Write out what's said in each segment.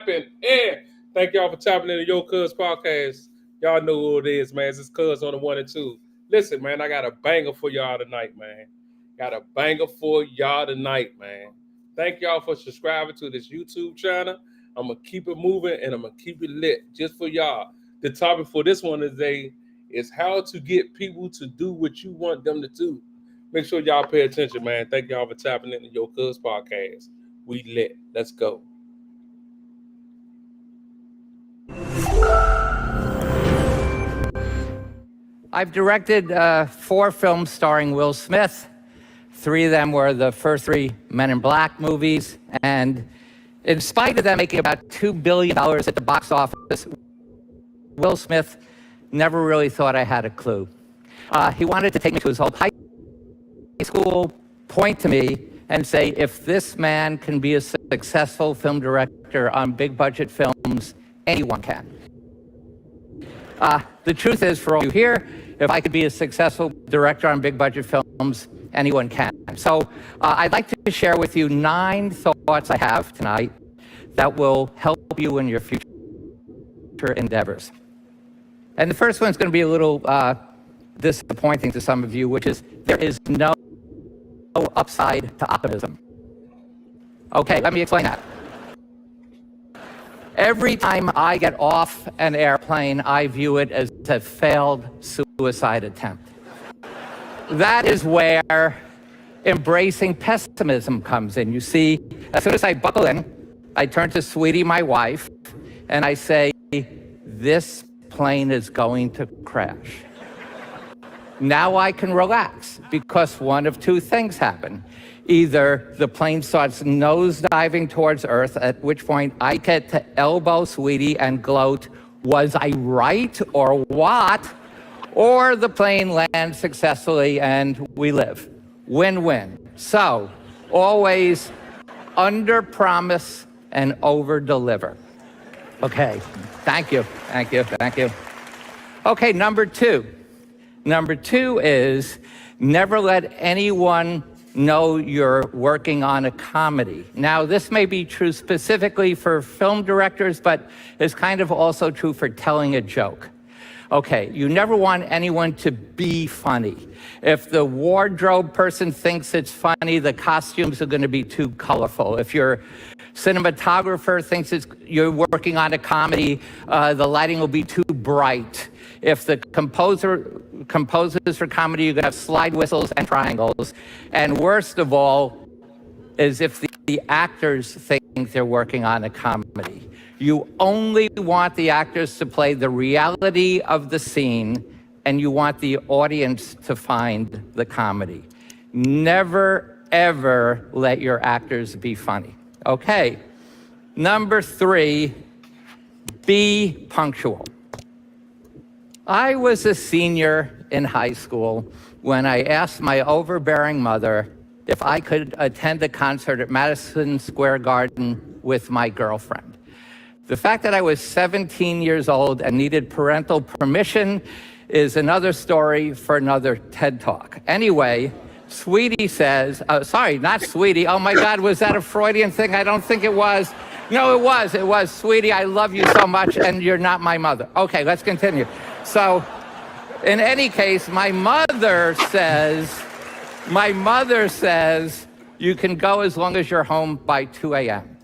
And thank y'all for tapping into Yocuzpodcast. Y'all know who it is, man. It's Cuz on the 1 and 2. Listen, man, I got a banger for y'all tonight, man. Got a banger for y'all tonight, man. Thank y'all for subscribing to this YouTube channel. I'm going to keep it moving and I'm going to keep it lit just for y'all. The topic for this one today is how to get people to do what you want them to do. Make sure y'all pay attention, man. Thank y'all for tapping into Yocuzpodcast. We lit. Let's go. I've directed 4 films starring Will Smith. 3 of them were the first 3 Men in Black movies. And in spite of them making about $2 billion at the box office, Will Smith never really thought I had a clue. He wanted to take me to his old high school, point to me, and say, if this man can be a successful film director on big budget films, anyone can. The truth is, for all you here, if I could be a successful director on big budget films, anyone can. So I'd like to share with you 9 thoughts I have tonight that will help you in your future endeavors. And the first one's going to be a little disappointing to some of you, which is there is no upside to optimism. Okay, let me explain that. Every time I get off an airplane, I view it as a failed suicide attempt. That is where embracing pessimism comes in. You see, as soon as I buckle in, I turn to Sweetie, my wife, and I say, this plane is going to crash. Now I can relax because one of 2 things happen. Either the plane starts nosediving towards Earth, at which point I get to elbow Sweetie and gloat, was I right or what? Or the plane lands successfully and we live. Win-win. So, always under-promise and over-deliver. Okay, thank you. Okay, number 2. Number 2 is never let anyone know you're working on a comedy. Now, this may be true specifically for film directors, but it's kind of also true for telling a joke. Okay, you never want anyone to be funny. If the wardrobe person thinks it's funny, the costumes are going to be too colorful. If your cinematographer thinks you're working on a comedy, the lighting will be too bright. If the composes for comedy, you're going to have slide whistles and triangles. And worst of all is if the actors think they're working on a comedy. You only want the actors to play the reality of the scene, and you want the audience to find the comedy. Never, ever let your actors be funny. Okay, number 3, be punctual. I was a senior in high school when I asked my overbearing mother if I could attend a concert at Madison Square Garden with my girlfriend. The fact that I was 17 years old and needed parental permission is another story for another TED Talk. Anyway, Sweetie says, sorry, not Sweetie. Oh my God, was that a Freudian thing? I don't think it was. No, it was. Sweetie, I love you so much and you're not my mother. Okay, let's continue. So, in any case, my mother says, you can go as long as you're home by 2 a.m.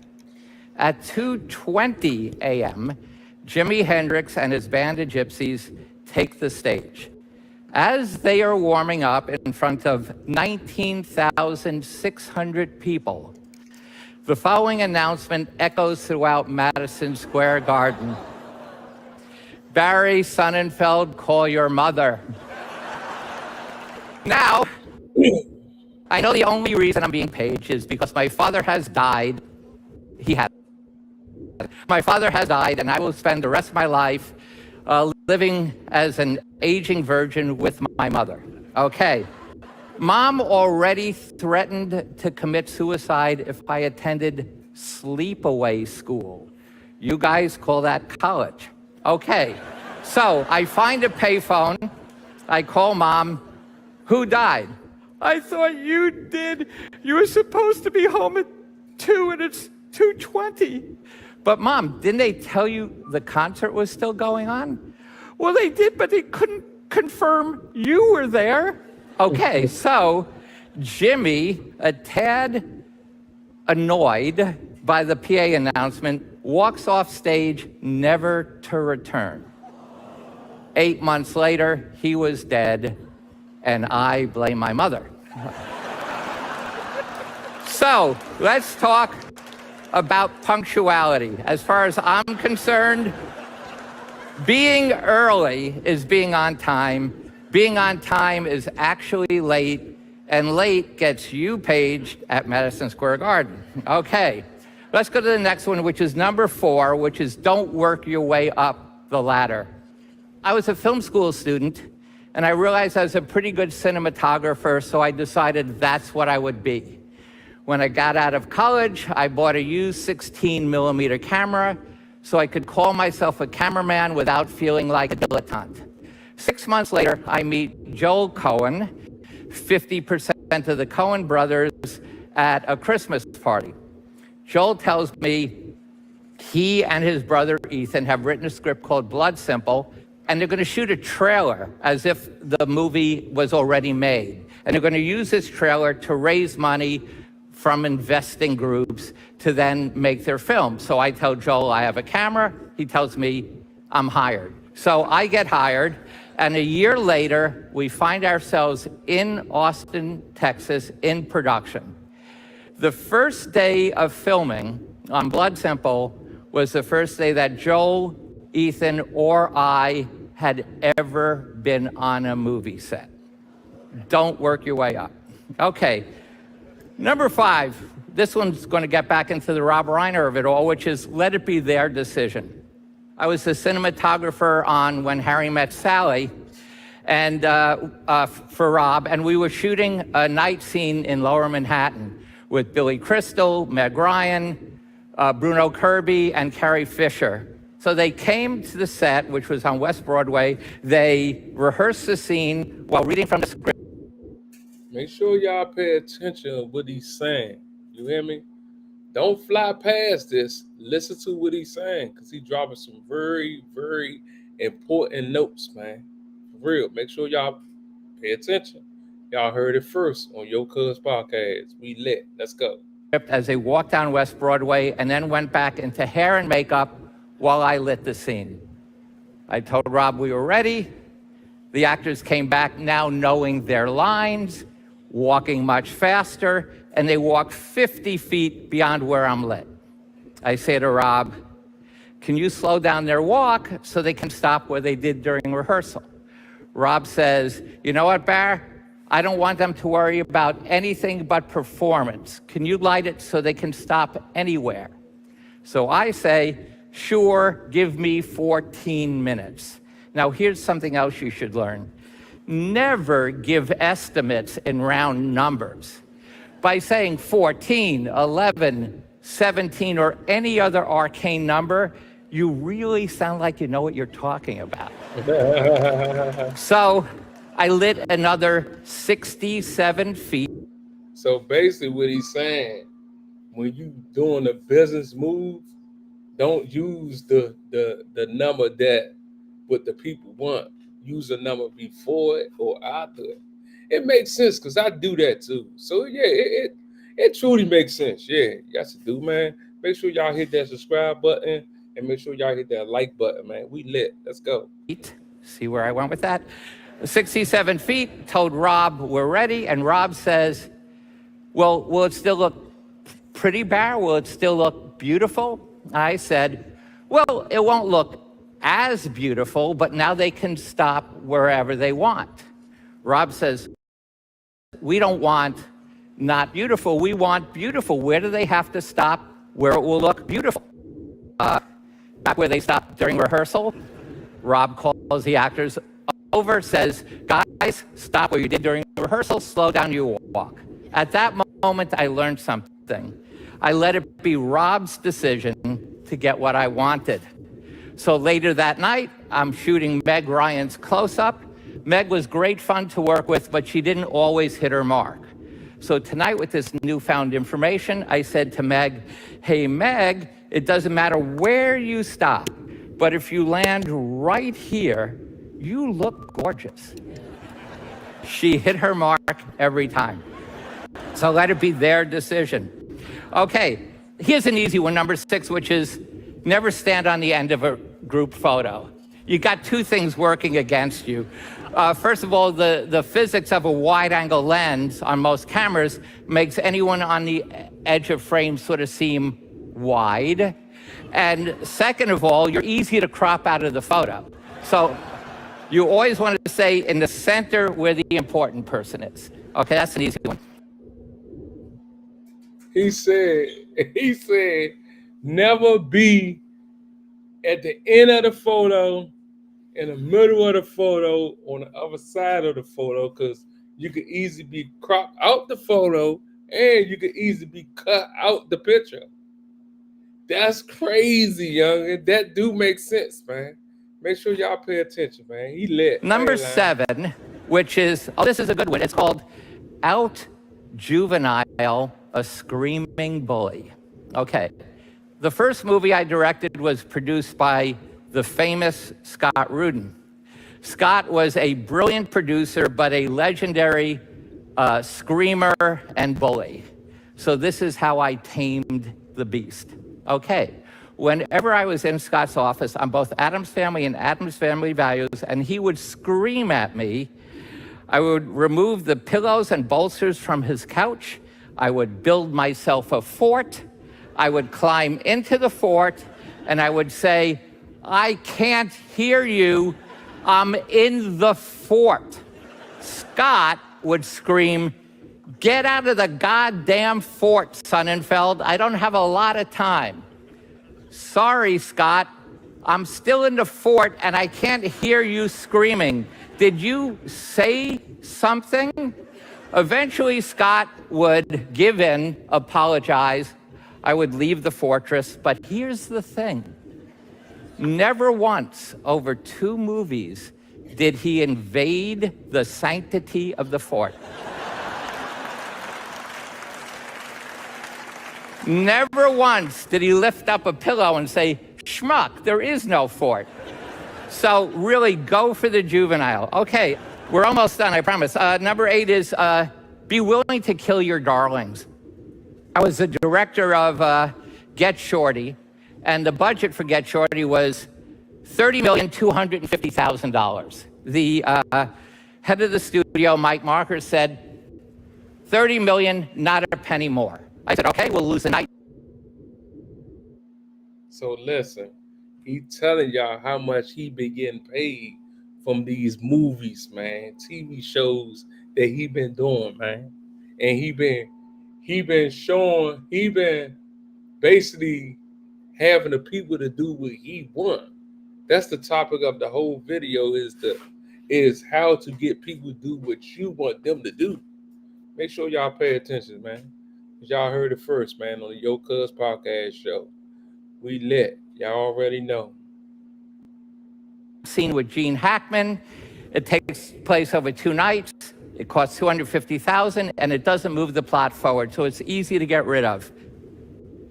At 2:20 a.m., Jimi Hendrix and his band of gypsies take the stage. As they are warming up in front of 19,600 people, the following announcement echoes throughout Madison Square Garden. Barry Sonnenfeld, call your mother. Now, I know the only reason I'm being paid is because my father has died. My father has died, and I will spend the rest of my life living as an aging virgin with my mother. Okay. Mom already threatened to commit suicide if I attended sleepaway school. You guys call that college. Okay. So I find a payphone. I call Mom. Who died? I thought you did. You were supposed to be home at 2 and it's 2:20. But Mom, didn't they tell you the concert was still going on? Well, they did, but they couldn't confirm you were there. Okay, so Jimmy, a tad annoyed by the PA announcement, walks off stage, never to return. 8 months later, he was dead, and I blame my mother. So let's talk about punctuality. As far as I'm concerned, being early is being on time. Being on time is actually late, and late gets you paged at Madison Square Garden. Okay, let's go to the next one, which is number 4, which is don't work your way up the ladder. I was a film school student, and I realized I was a pretty good cinematographer, so I decided that's what I would be. When I got out of college, I bought a used 16mm camera so I could call myself a cameraman without feeling like a dilettante. 6 months later, I meet Joel Cohen, 50% of the Coen brothers, at a Christmas party. Joel tells me he and his brother Ethan have written a script called Blood Simple, and they're going to shoot a trailer as if the movie was already made. And they're going to use this trailer to raise money from investing groups to then make their film. So I tell Joel I have a camera. He tells me I'm hired. So I get hired, and a year later, we find ourselves in Austin, Texas, in production. The first day of filming on Blood Simple was the first day that Joel, Ethan, or I had ever been on a movie set. Don't work your way up. Okay. Number 5, this one's going to get back into the Rob Reiner of it all, which is let it be their decision. I was the cinematographer on When Harry Met Sally, and for Rob, and we were shooting a night scene in Lower Manhattan with Billy Crystal, Meg Ryan, Bruno Kirby, and Carrie Fisher. So they came to the set, which was on West Broadway. They rehearsed the scene while reading from the script. Make sure y'all pay attention to what he's saying. You hear me? Don't fly past this. Listen to what he's saying, because he's dropping some very, very important notes, man. For real. Make sure y'all pay attention. Y'all heard it first on Yocuzpodcast. We lit. Let's go. As they walked down West Broadway and then went back into hair and makeup while I lit the scene. I told Rob we were ready. The actors came back now knowing their lines, walking much faster, and they walked 50 feet beyond where I'm lit. I say to Rob, can you slow down their walk so they can stop where they did during rehearsal? Rob says, you know what, Barr? I don't want them to worry about anything but performance. Can you light it so they can stop anywhere? So I say, sure, give me 14 minutes. Now here's something else you should learn. Never give estimates in round numbers. By saying 14, 11, 17, or any other arcane number, you really sound like you know what you're talking about. So I lit another 67 feet. So basically what he's saying, when you doing a business move, don't use the number that what the people want. Use a number before it or after it. It makes sense because I do that too. So yeah, it truly makes sense. Yeah, you got to do, man. Make sure y'all hit that subscribe button and make sure y'all hit that like button, man. We lit. Let's go. See where I went with that? 67 feet, told Rob we're ready, and Rob says, well, will it still look pretty, Barr? Will it still look beautiful? I said, well, it won't look as beautiful, but now they can stop wherever they want. Rob says, we don't want not beautiful, we want beautiful. Where do they have to stop where it will look beautiful? Back where they stopped during rehearsal. Rob calls the actors over, says, guys, stop where you did during rehearsal, slow down your walk. At that moment, I learned something. I let it be Rob's decision to get what I wanted. So later that night, I'm shooting Meg Ryan's close-up. Meg was great fun to work with, but she didn't always hit her mark. So tonight, with this newfound information, I said to Meg, hey, Meg, It doesn't matter where you stop, but if you land right here, you look gorgeous. She hit her mark every time. So let it be their decision. Okay, here's an easy one, number 6, which is never stand on the end of a group photo. You got two things working against you. First of all, the physics of a wide-angle lens on most cameras makes anyone on the edge of frame sort of seem wide. And second of all, you're easy to crop out of the photo. So you always want to stay in the center where the important person is. Okay, that's an easy one. He said, never be at the end of the photo, in the middle of the photo, on the other side of the photo, because you could easily be cropped out the photo and you could easily be cut out the picture. That's crazy, young. That do make sense, man. Make sure y'all pay attention, man. He lit. Number 7, which is, this is a good one. It's called Out Juvenile, a Screaming Bully. Okay. The first movie I directed was produced by the famous Scott Rudin. Scott was a brilliant producer, but a legendary screamer and bully. So this is how I tamed the beast. Okay. Whenever I was in Scott's office on both Addams Family and Addams Family Values, and he would scream at me, I would remove the pillows and bolsters from his couch. I would build myself a fort. I would climb into the fort, and I would say, I can't hear you. I'm in the fort. Scott would scream, get out of the goddamn fort, Sonnenfeld. I don't have a lot of time. Sorry, Scott. I'm still in the fort, and I can't hear you screaming. Did you say something? Eventually, Scott would give in, apologize. I would leave the fortress, but here's the thing. Never once over 2 movies did he invade the sanctity of the fort. Never once did he lift up a pillow and say, schmuck, there is no fort. So really go for the juvenile. Okay, we're almost done, I promise. Number 8 is be willing to kill your darlings. I was the director of Get Shorty, and the budget for Get Shorty was $30,250,000. The head of the studio, Mike Marker, said, $30 million, not a penny more. I said, okay, we'll lose the night. So listen, he telling y'all how much he been getting paid from these movies, man, TV shows that he been doing, man. And he been basically having the people to do what he want. That's the topic of the whole video is how to get people to do what you want them to do. Make sure y'all pay attention, man. Y'all heard it first, man, on the Yocuzpodcast show. We lit. Y'all already know. Scene with Gene Hackman. It takes place over 2 nights. It costs $250,000, and it doesn't move the plot forward, so it's easy to get rid of.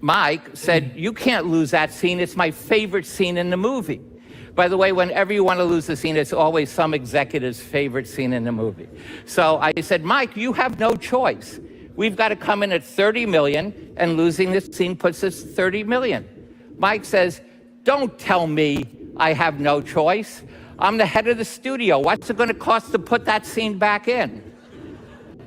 Mike said, you can't lose that scene. It's my favorite scene in the movie. By the way, whenever you want to lose a scene, it's always some executive's favorite scene in the movie. So I said, Mike, you have no choice. We've got to come in at 30 million, and losing this scene puts us 30 million. Mike says, don't tell me I have no choice. I'm the head of the studio. What's it going to cost to put that scene back in?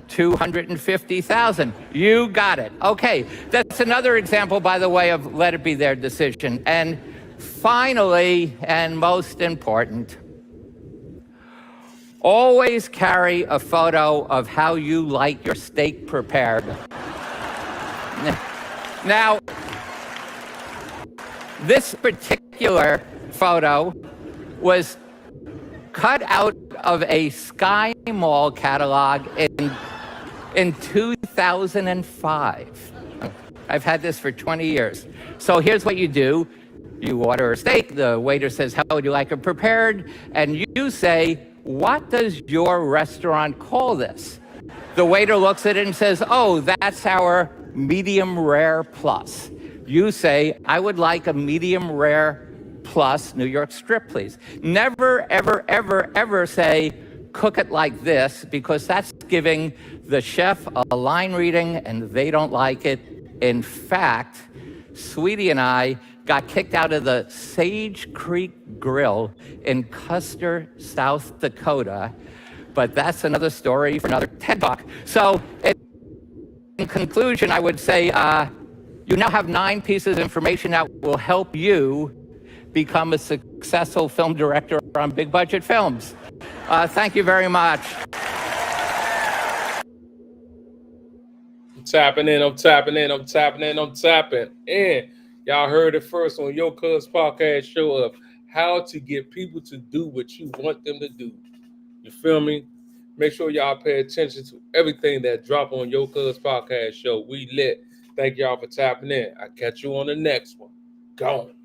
$250,000. You got it. Okay, that's another example, by the way, of let it be their decision. And finally, and most important, always carry a photo of how you like your steak prepared. Now, this particular photo was cut out of a Sky Mall catalog in 2005. I've had this for 20 years. So here's what you do. You order a steak. The waiter says, how would you like it prepared? And you say, what does your restaurant call this? The waiter looks at it and says, oh, that's our medium rare plus. you say, I would like a medium rare plus New York strip, please. Never, ever, ever, ever say, cook it like this, because that's giving the chef a line reading and they don't like it. In fact, Sweetie and I got kicked out of the Sage Creek Grill in Custer, South Dakota, but that's another story for another TED Talk. So in conclusion, I would say you now have 9 pieces of information that will help you become a successful film director on big budget films. Thank you very much. I'm tapping in. And y'all heard it first on Yocuzpodcast show of how to get people to do what you want them to do. You feel me? Make sure y'all pay attention to everything that drop on Yocuzpodcast show. We lit. Thank y'all for tapping in. I'll catch you on the next one. Gone.